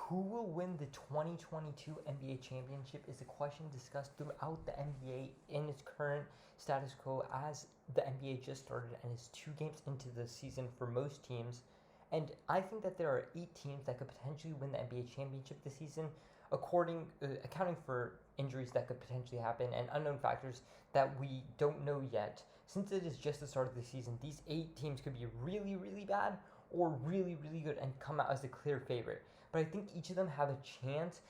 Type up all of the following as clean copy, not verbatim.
who will win the 2022 NBA championship is a question discussed throughout the NBA in its current status quo as the NBA just started and is 2 games into the season for most teams. And I think that there are 8 teams that could potentially win the NBA championship this season, accounting for injuries that could potentially happen and unknown factors that we don't know yet. Since it is just the start of the season, these 8 teams could be really, really bad or really, really good and come out as the clear favorite. But I think each of them have a chance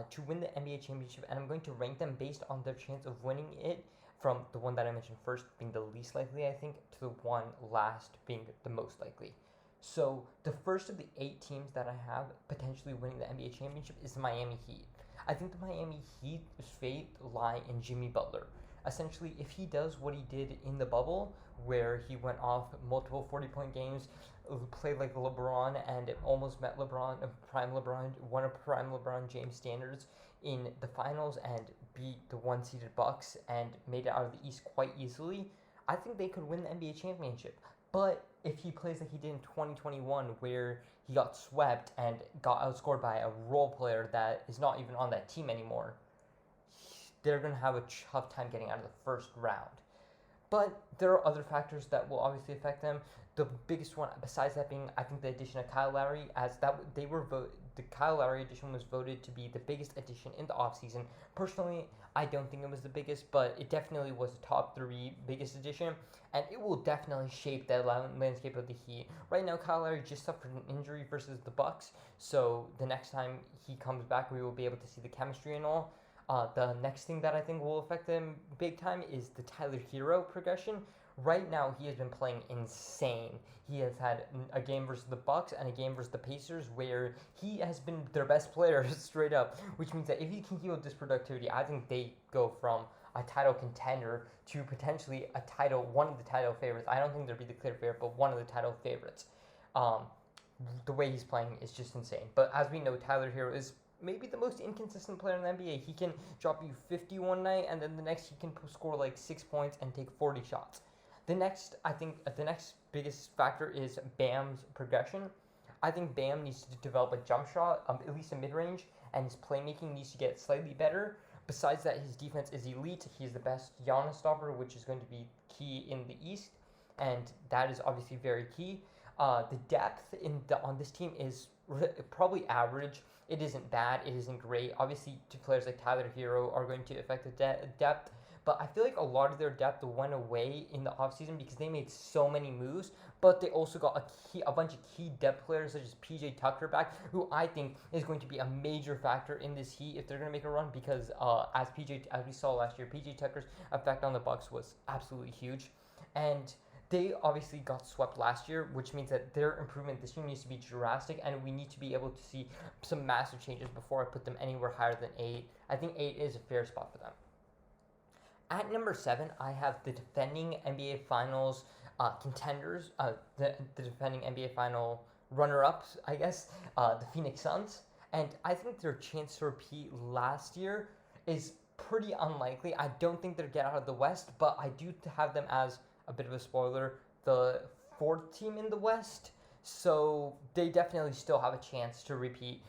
to win the NBA championship, and I'm going to rank them based on their chance of winning it from the one that I mentioned first being the least likely, I think, to the one last being the most likely. So the first of the 8 teams that I have potentially winning the NBA championship is the Miami Heat. I think the Miami Heat's fate lie in Jimmy Butler. Essentially, if he does what he did in the bubble, where he went off multiple 40-point games, played like LeBron, and almost met LeBron, prime LeBron, one of prime LeBron James standards in the finals, and beat the one-seeded Bucks and made it out of the East quite easily, I think they could win the NBA championship. But if he plays like he did in 2021, where he got swept and got outscored by a role player that is not even on that team anymore, they're going to have a tough time getting out of the first round. But there are other factors that will obviously affect them. The biggest one, besides that, being I think the addition of Kyle Lowry, as that they were the Kyle Lowry addition was voted to be the biggest addition in the offseason. Personally, I don't think it was the biggest, but it definitely was the top 3 biggest addition, and it will definitely shape the landscape of the Heat. Right now, Kyle Lowry just suffered an injury versus the Bucks, so the next time he comes back, we will be able to see the chemistry and all. The next thing that I think will affect them big time is the Tyler Hero progression. Right now, he has been playing insane. He has had a game versus the Bucks and a game versus the Pacers where he has been their best player straight up, which means that if he can keep this productivity, I think they go from a title contender to potentially one of the title favorites. I don't think they'll be the clear favorite, but one of the title favorites. Um, the way he's playing is just insane. But as we know, Tyler Hero is maybe the most inconsistent player in the NBA. He can drop you 50 one night, and then the next he can score like 6 points and take 40 shots. I think the next biggest factor is Bam's progression. I think Bam needs to develop a jump shot, at least a mid-range, and his playmaking needs to get slightly better. Besides that, his defense is elite. He's the best Giannis stopper, which is going to be key in the East, and that is obviously very key. The depth on this team is probably average. It isn't bad. It isn't great. Obviously, 2 players like Tyler Hero are going to affect the depth. But I feel like a lot of their depth went away in the offseason because they made so many moves. But they also got a bunch of key depth players such as PJ Tucker back, who I think is going to be a major factor in this Heat if they're going to make a run. Because as we saw last year, PJ Tucker's effect on the Bucks was absolutely huge, and they obviously got swept last year, which means that their improvement this year needs to be drastic, and we need to be able to see some massive changes before I put them anywhere higher than 8. I think 8 is a fair spot for them. At number 7, I have the defending NBA Finals contenders, the defending NBA Final runner-ups, I guess, the Phoenix Suns. And I think their chance to repeat last year is pretty unlikely. I don't think they'll get out of the West, but I do have them as a bit of a spoiler, the 4th team in the West. So they definitely still have a chance to repeat.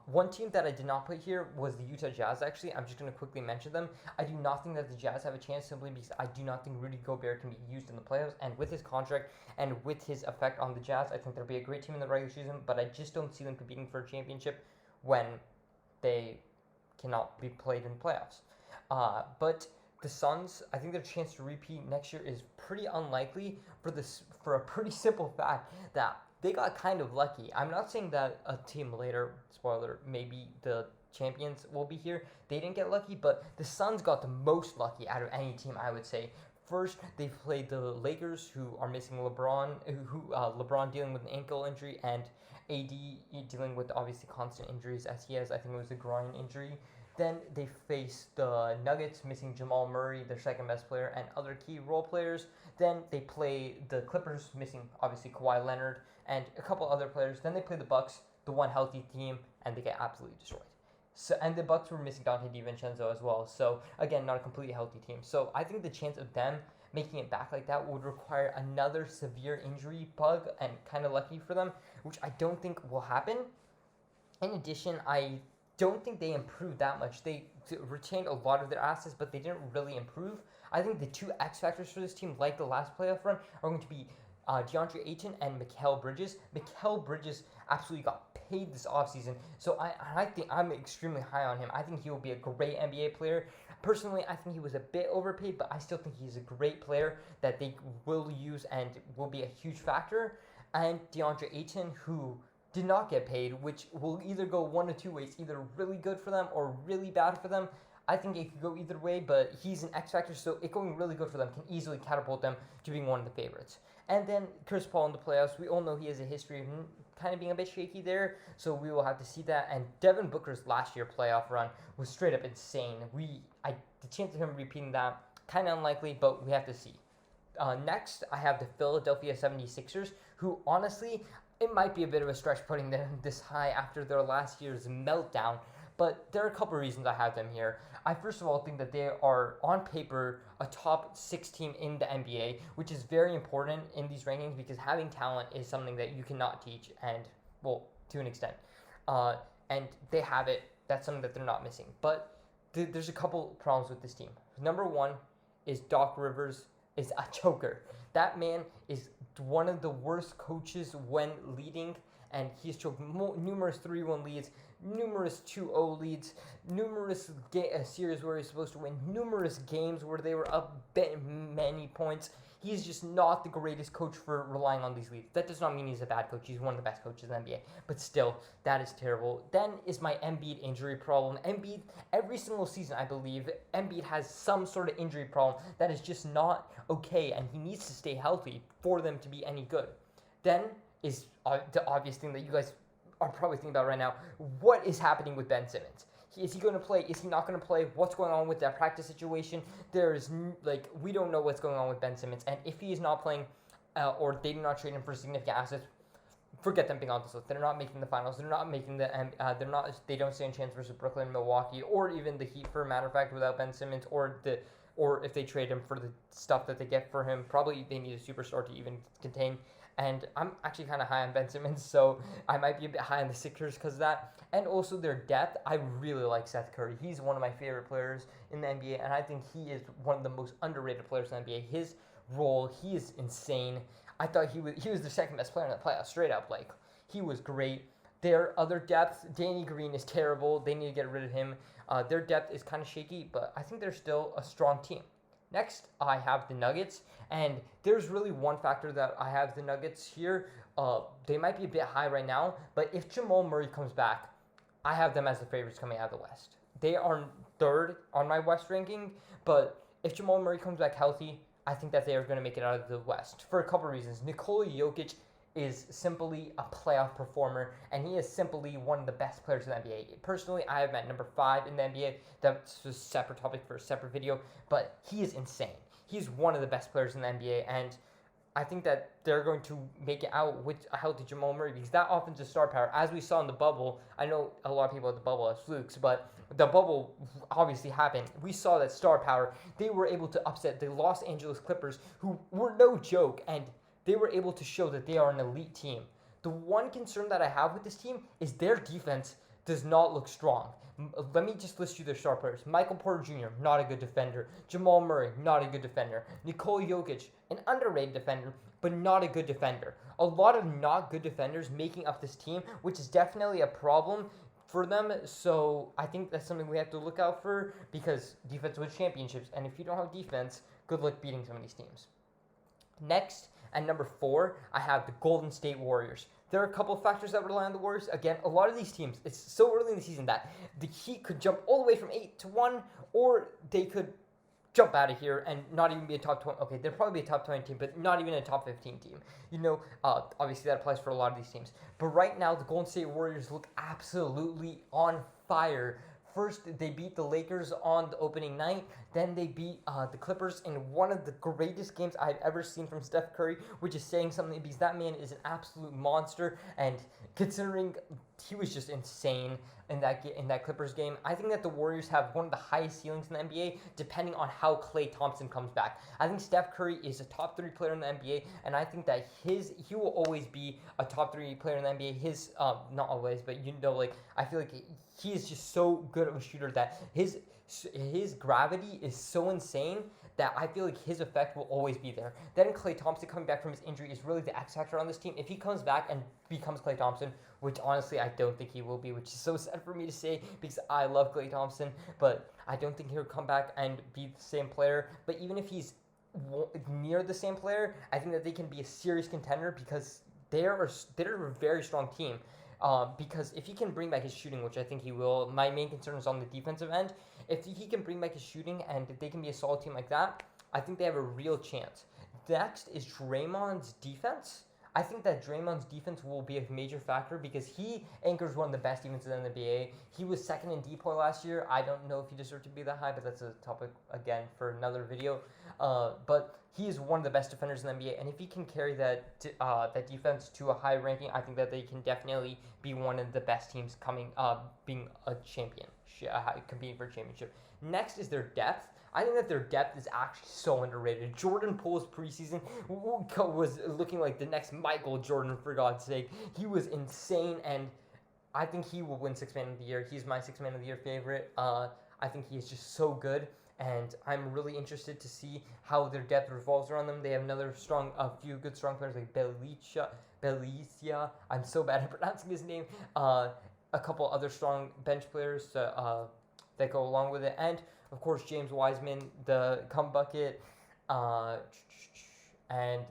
One team that I did not put here was the Utah Jazz, actually. I'm just going to quickly mention them. I do not think that the Jazz have a chance simply because I do not think Rudy Gobert can be used in the playoffs. And with his contract and with his effect on the Jazz, I think they'll be a great team in the regular season. But I just don't see them competing for a championship when they cannot be played in the playoffs. But the Suns, I think their chance to repeat next year is pretty unlikely for a pretty simple fact that they got kind of lucky. I'm not saying that a team later, spoiler, maybe the champions will be here. They didn't get lucky, but the Suns got the most lucky out of any team, I would say. First, they played the Lakers, who are missing LeBron, LeBron dealing with an ankle injury, and AD dealing with obviously constant injuries as he has. I think it was a groin injury. Then they faced the Nuggets, missing Jamal Murray, their second best player, and other key role players. Then they play the Clippers, missing obviously Kawhi Leonard and a couple other players. Then they play the Bucks, the one healthy team, and they get absolutely destroyed. So, and the Bucks were missing Dante DiVincenzo as well. So again, not a completely healthy team. So I think the chance of them making it back like that would require another severe injury bug, and kind of lucky for them, which I don't think will happen. In addition, I don't think they improved that much. They retained a lot of their assets, but they didn't really improve. I think the two X factors for this team, like the last playoff run, are going to be DeAndre Ayton and Mikal Bridges. Mikal Bridges absolutely got paid this offseason, so I think I'm extremely high on him. I think he will be a great NBA player. Personally, I think he was a bit overpaid, but I still think he's a great player that they will use and will be a huge factor. And DeAndre Ayton, who did not get paid, which will either go one of two ways, either really good for them or really bad for them. I think it could go either way, but he's an X factor, so it going really good for them can easily catapult them to being one of the favorites. And then Chris Paul in the playoffs, we all know he has a history of kind of being a bit shaky there, so we will have to see that. And Devin Booker's last year playoff run was straight up insane. The chance of him repeating that, kind of unlikely, but we have to see. Next, I have the Philadelphia 76ers, who honestly, it might be a bit of a stretch putting them this high after their last year's meltdown, but there are a couple of reasons I have them here. I first of all think that they are, on paper, a top 6 team in the NBA, which is very important in these rankings because having talent is something that you cannot teach, and, well, to an extent. And they have it. That's something that they're not missing. But there's a couple problems with this team. Number one is Doc Rivers is a choker. That man is one of the worst coaches when leading, and he's choked numerous 3-1 leads, numerous 2-0 leads, numerous series where he's supposed to win, numerous games where they were up many points. He's just not the greatest coach for relying on these leads. That does not mean he's a bad coach. He's one of the best coaches in the NBA. But still, that is terrible. Then is my Embiid injury problem. Embiid, every single season, I believe, Embiid has some sort of injury problem that is just not okay, and he needs to stay healthy for them to be any good. Then is the obvious thing that you guys are probably thinking about right now. What is happening with Ben Simmons? Is he going to play? Is he not going to play? What's going on with that practice situation? We don't know what's going on with Ben Simmons. And if he is not playing or they do not trade him for significant assets, forget them being on this list. They're not making the finals. They're not making they don't stand a chance versus Brooklyn, Milwaukee, or even the Heat, for a matter of fact, without Ben Simmons, or if they trade him for the stuff that they get for him. Probably they need a superstar to even contain. And I'm actually kind of high on Ben Simmons, so I might be a bit high on the Sixers because of that. And also their depth. I really like Seth Curry. He's one of my favorite players in the NBA, and I think he is one of the most underrated players in the NBA. His role, he is insane. I thought he was the second best player in the playoffs, straight up. Like, he was great. Their other depth, Danny Green is terrible. They need to get rid of him. Their depth is kind of shaky, but I think they're still a strong team. Next, I have the Nuggets, and there's really one factor that I have the Nuggets here. They might be a bit high right now, but if Jamal Murray comes back, I have them as the favorites coming out of the West. They are third on my West ranking, but if Jamal Murray comes back healthy, I think that they are going to make it out of the West for a couple reasons. Nikola Jokic is simply a playoff performer, and he is simply one of the best players in the NBA. Personally, I have him at number 5 in the NBA. That's a separate topic for a separate video, but he is insane. He's one of the best players in the NBA, and I think that they're going to make it out with a healthy Jamal Murray because that offensive star power, as we saw in the bubble, I know a lot of people at the bubble as flukes, but the bubble obviously happened. We saw that star power. They were able to upset the Los Angeles Clippers, who were no joke, and they were able to show that they are an elite team. The one concern that I have with this team is their defense does not look strong. Let me just list you their star players. Michael Porter Jr., not a good defender. Jamal Murray, not a good defender. Nikola Jokic, an underrated defender, but not a good defender. A lot of not good defenders making up this team, which is definitely a problem for them. So I think that's something we have to look out for because defense wins championships. And if you don't have defense, good luck beating some of these teams. Next, at number 4, I have the Golden State Warriors. There are a couple of factors that rely on the Warriors. Again, a lot of these teams, it's so early in the season that the Heat could jump all the way from 8-1, or they could jump out of here and not even be a top 20. Okay, they'll probably be a top 20 team, but not even a top 15 team. Obviously that applies for a lot of these teams. But right now, the Golden State Warriors look absolutely on fire. First, they beat the Lakers on the opening night. Then they beat the Clippers in one of the greatest games I've ever seen from Steph Curry, which is saying something because that man is an absolute monster. And considering he was just insane in that Clippers game. I think that the Warriors have one of the highest ceilings in the NBA, depending on how Klay Thompson comes back. I think Steph Curry is a top 3 player in the NBA, and I think that he will always be a top 3 player in the NBA. His not always, but I feel like he is just so good of a shooter that his gravity is so insane that I feel like his effect will always be there. Then Klay Thompson coming back from his injury is really the X factor on this team. If he comes back and becomes Klay Thompson, which honestly I don't think he will be, which is so sad for me to say because I love Klay Thompson, but I don't think he'll come back and be the same player. But even if he's near the same player, I think that they can be a serious contender because they're a very strong team. Because if he can bring back his shooting, which I think he will, my main concern is on the defensive end. If he can bring back his shooting and they can be a solid team like that, I think they have a real chance. Next is Draymond's defense. I think that Draymond's defense will be a major factor because he anchors one of the best defenses in the NBA. He was second in DPOY last year. I don't know if he deserved to be that high, but that's a topic, again, for another video. But he is one of the best defenders in the NBA, and if he can carry that defense to a high ranking, I think that they can definitely be one of the best teams being a champion, competing for a championship. Next is their depth. I think that their depth is actually so underrated. Jordan Poole's preseason was looking like the next Michael Jordan, for God's sake. He was insane, and I think he will win Sixth Man of the Year. He's my Sixth Man of the Year favorite. I think he is just so good, and I'm really interested to see how their depth revolves around them. They have a few good strong players like Belicia. I'm so bad at pronouncing his name. A couple other strong bench players that go along with it, and of course, James Wiseman, the cum bucket, and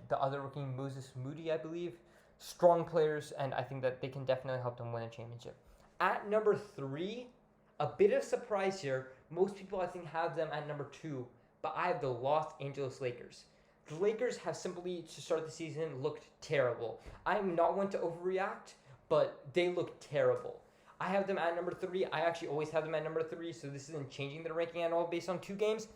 the other rookie, Moses Moody, I believe. Strong players, and I think that they can definitely help them win a championship. At number 3, a bit of surprise here. Most people, I think, have them at number 2, but I have the Los Angeles Lakers. The Lakers have simply, to start the season, looked terrible. I'm not one to overreact, but they look terrible. I have them at number 3. I actually always have them at number 3, so this isn't changing their ranking at all based on 2 games.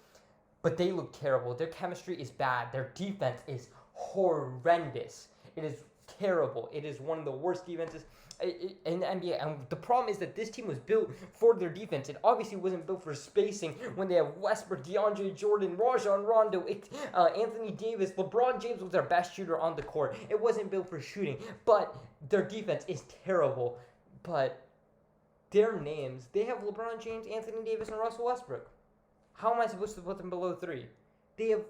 But they look terrible. Their chemistry is bad. Their defense is horrendous. It is terrible. It is one of the worst defenses in the NBA. And the problem is that this team was built for their defense. It obviously wasn't built for spacing when they have Westbrook, DeAndre Jordan, Rajon Rondo, Anthony Davis, LeBron James was their best shooter on the court. It wasn't built for shooting. But their defense is terrible. But their names, they have LeBron James, Anthony Davis, and Russell Westbrook. How am I supposed to put them below 3? They have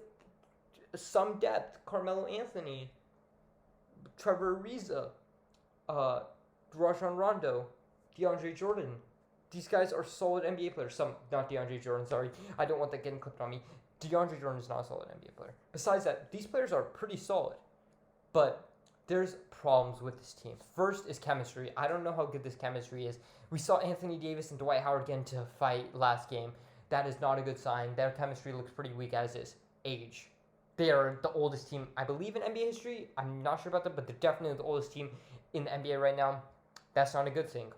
some depth. Carmelo Anthony, Trevor Ariza, Rajon Rondo, DeAndre Jordan. These guys are solid NBA players. Not DeAndre Jordan, sorry. I don't want that getting clipped on me. DeAndre Jordan is not a solid NBA player. Besides that, these players are pretty solid. But there's problems with this team. First is chemistry. I don't know how good this chemistry is. We saw Anthony Davis and Dwight Howard get into a fight last game. That is not a good sign. Their chemistry looks pretty weak as is. Age. They are the oldest team, I believe, in NBA history. I'm not sure about that, but they're definitely the oldest team in the NBA right now. That's not a good thing.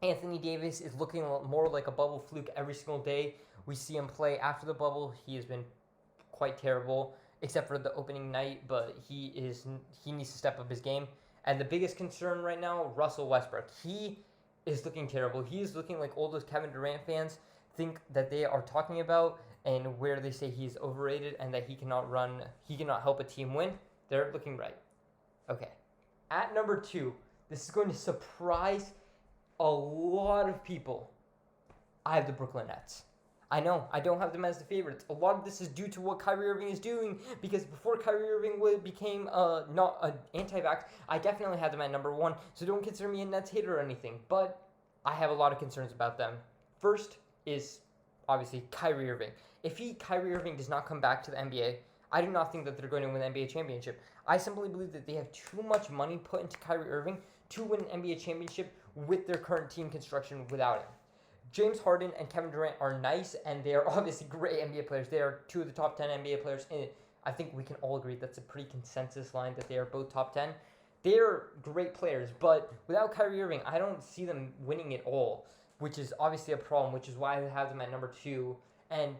Anthony Davis is looking more like a bubble fluke every single day. We see him play after the bubble. He has been quite terrible, except for the opening night, but he needs to step up his game. And the biggest concern right now, Russell Westbrook. He is looking terrible. He is looking like all those Kevin Durant fans think that they are talking about, and where they say he's overrated and that he cannot help a team win. They're looking right. Okay. At number 2, this is going to surprise a lot of people. I have the Brooklyn Nets. I know, I don't have them as the favorites. A lot of this is due to what Kyrie Irving is doing, because before Kyrie Irving became not an anti-vax, I definitely had them at number 1, so don't consider me a Nets hater or anything, but I have a lot of concerns about them. First is, obviously, Kyrie Irving. If Kyrie Irving does not come back to the NBA, I do not think that they're going to win the NBA championship. I simply believe that they have too much money put into Kyrie Irving to win an NBA championship with their current team construction without him. James Harden and Kevin Durant are nice, and they are obviously great NBA players. They are 2 of the top 10 NBA players. And I think we can all agree that's a pretty consensus line that they are both top 10. They are great players, but without Kyrie Irving, I don't see them winning it all, which is obviously a problem, which is why I have them at number 2. And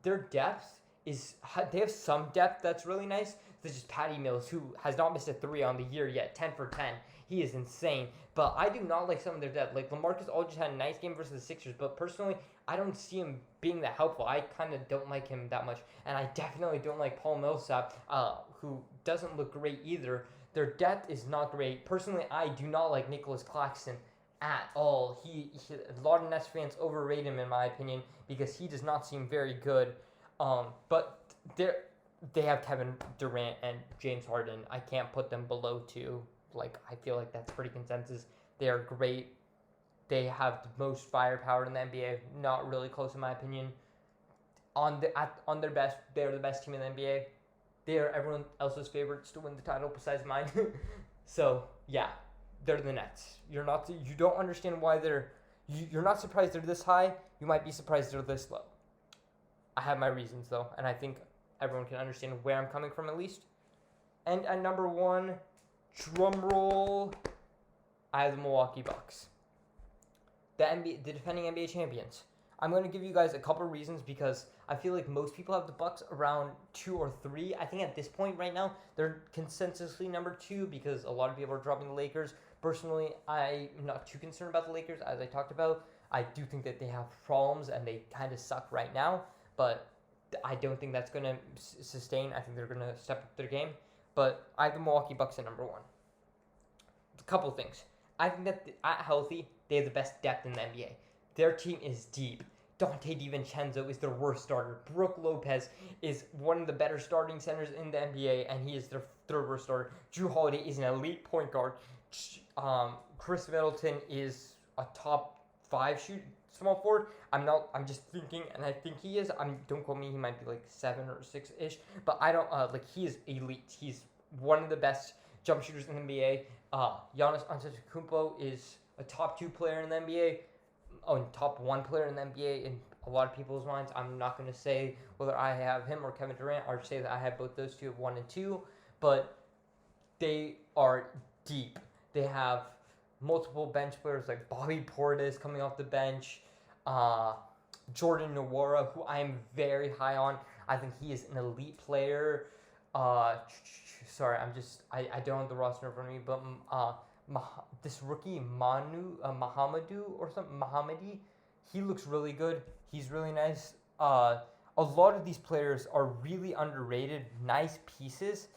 their depth is, they have some depth that's really nice. Such as Patty Mills, who has not missed a 3 on the year yet, 10 for 10. he is insane. But I do not like some of their depth. Like LaMarcus Aldridge had a nice game versus the Sixers, but personally, I don't see him being that helpful. I kind of don't like him that much, and I definitely don't like Paul Millsap, who doesn't look great either. Their depth is not great. Personally, I do not like Nicholas Claxton at all. A lot of Nets fans overrate him in my opinion because he does not seem very good. But they have Kevin Durant and James Harden. I can't put them below 2. Like, I feel like that's pretty consensus. They are great. They have the most firepower in the NBA. Not really close in my opinion. On their best, they're the best team in the NBA. They are everyone else's favorites to win the title besides mine. So yeah, they're the Nets. You don't understand why you're not surprised they're this high. You might be surprised they're this low. I have my reasons though, and I think everyone can understand where I'm coming from at least. And at number 1, drum roll, I have the Milwaukee Bucks. The defending NBA champions. I'm going to give you guys a couple reasons because I feel like most people have the Bucks around 2 or 3. I think at this point right now, they're consensusly number 2 because a lot of people are dropping the Lakers. Personally, I'm not too concerned about the Lakers, as I talked about. I do think that they have problems and they kind of suck right now, but I don't think that's going to sustain. I think they're going to step up their game. But I have the Milwaukee Bucks at number 1. A couple things. I think that at healthy, they have the best depth in the NBA. Their team is deep. Dante DiVincenzo is their worst starter. Brook Lopez is one of the better starting centers in the NBA, and he is their third worst starter. Jrue Holiday is an elite point guard. Chris Middleton is a top 5 small forward. I'm just thinking, and I think he is. Don't quote me. He might be like 7 or 6-ish, but I don't he is elite. He's one of the best jump shooters in the NBA. Giannis Antetokounmpo is a top 2 player in the NBA. Top 1 player in the NBA in a lot of people's minds. I'm not going to say whether I have him or Kevin Durant, or say that I have both those two at 1 and 2, but they are deep. They have multiple bench players like Bobby Portis coming off the bench, Jordan Nwora, who I am very high on. I think he is an elite player. Sorry, I don't have the roster in front of me, but this rookie Mohammadi, he looks really good. He's really nice. A lot of these players are really underrated, nice pieces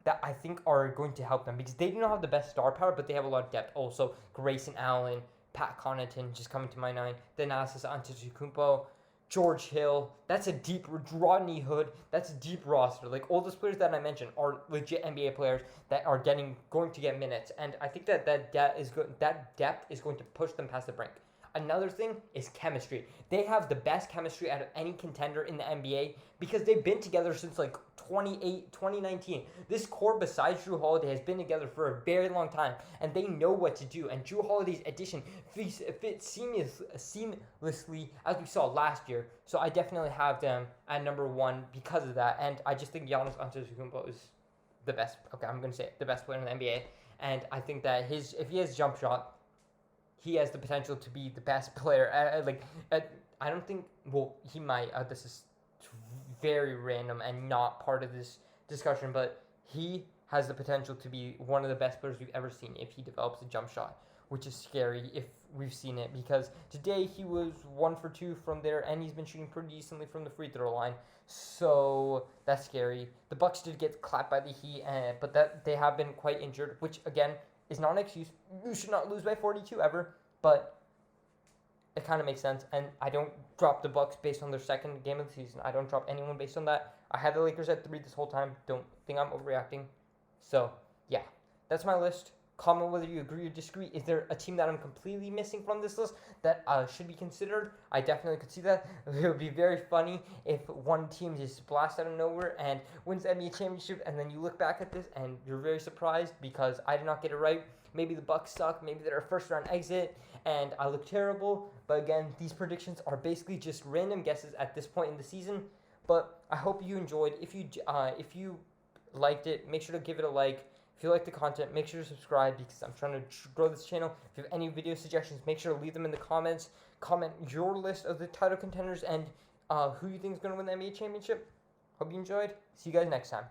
that I think are going to help them because they do not have the best star power, but they have a lot of depth. Also, Grayson Allen, Pat Connaughton, just coming to my mind. Thanasis Antetokounmpo, George Hill. That's a deep Rodney Hood. That's a deep roster. Like all those players that I mentioned are legit NBA players that are going to get minutes, and I think that depth is good. That depth is going to push them past the brink. Another thing is chemistry. They have the best chemistry out of any contender in the NBA because they've been together since like 2019. This core, besides Jrue Holiday, has been together for a very long time, and they know what to do. And Jrue Holiday's addition fits seamlessly as we saw last year. So I definitely have them at number 1 because of that. And I just think Giannis Antetokounmpo is the best. Okay, I'm going to say it, the best player in the NBA. And I think that if he has jump shot, he has the potential to be the best player. I don't think. Well, he might. This is very random and not part of this discussion, but he has the potential to be one of the best players we've ever seen if he develops a jump shot, which is scary if we've seen it because today he was 1 for 2 from there, and he's been shooting pretty decently from the free throw line. So that's scary. The Bucks did get clapped by the Heat, but that they have been quite injured, which again is not an excuse. You should not lose by 42 ever, but it kind of makes sense. And I don't drop the Bucks based on their second game of the season. I don't drop anyone based on that. I had the Lakers at 3 this whole time. Don't think I'm overreacting. So, yeah, that's my list. Comment whether you agree or disagree. Is there a team that I'm completely missing from this list that should be considered? I definitely could see that. It would be very funny if one team just blasts out of nowhere and wins the NBA championship, and then you look back at this and you're very surprised because I did not get it right. Maybe the Bucks suck. Maybe they're a first-round exit, and I look terrible. But again, these predictions are basically just random guesses at this point in the season. But I hope you enjoyed. If you liked it, make sure to give it a like. If you like the content, make sure to subscribe because I'm trying to grow this channel. If you have any video suggestions, make sure to leave them in the comments. Comment your list of the title contenders and who you think is going to win the NBA championship. Hope you enjoyed. See you guys next time.